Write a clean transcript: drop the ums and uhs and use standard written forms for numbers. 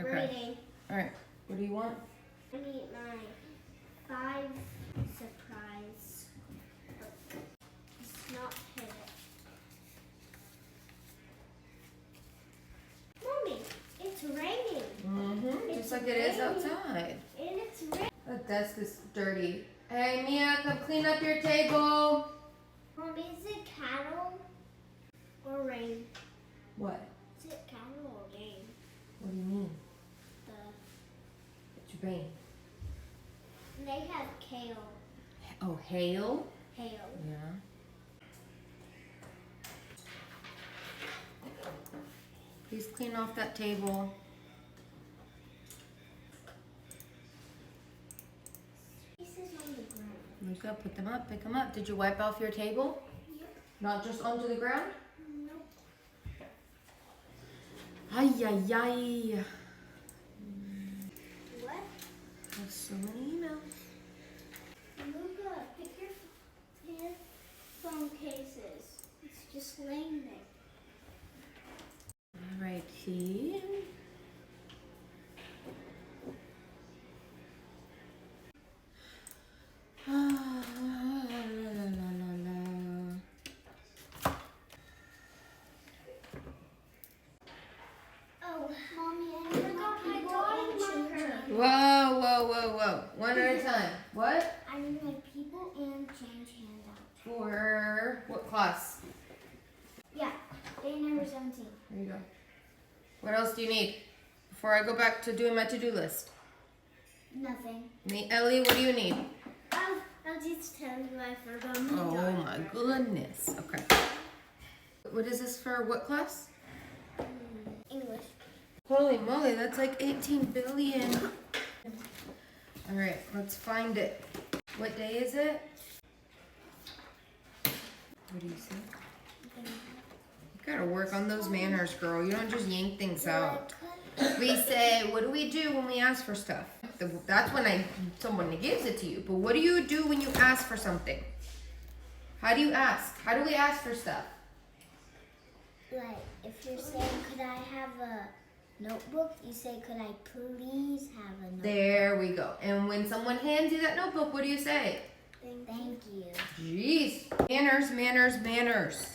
Okay. Reading. All right. What do you want? I need my 5 surprise. It's not hit it. Mommy, it's raining. Mm-hmm. Just It's like it is raining. outside. And it's raining. The desk is dirty. Hey, Mia, come clean up your table. Mommy, is it cattle or rain? What? Is it cattle or rain? What do you mean? The It's rain. They have kale. Oh, hail? Hail. Yeah. Please clean off that table. Pieces on the ground. Luca, put them up, pick them up. Did you wipe off your table? Yep. Not just onto the ground? Nope. Ay, ay, ay. What? There's so many emails. Luca, pick your headphone cases. It's just laying there. Right here. Ah, la, la, la, la. Oh, Mommy, I forgot my drawing marker. Whoa, whoa, whoa, whoa. One at a time. What? I need my people and change handout. For what class? Yeah, day number 17. There you go. What else do you need before I go back to doing my to-do list? Nothing. Me, Ellie, what do you need? I'll just tell you I forgot my Oh drawing my goodness. Okay. What is this for? What class? English. Holy moly, that's like 18 billion. All right, let's find it. What day is it? What do you say? You gotta work on those manners, girl. You don't just yank things out. We say, what do we do when we ask for stuff? That's when someone gives it to you. But what do you do when you ask for something? How do you ask? How do we ask for stuff? Like, if you're saying, could I have a notebook? You say, could I please have a notebook? There we go. And when someone hands you that notebook, what do you say? Thank you. Jeez. Manners, manners, manners.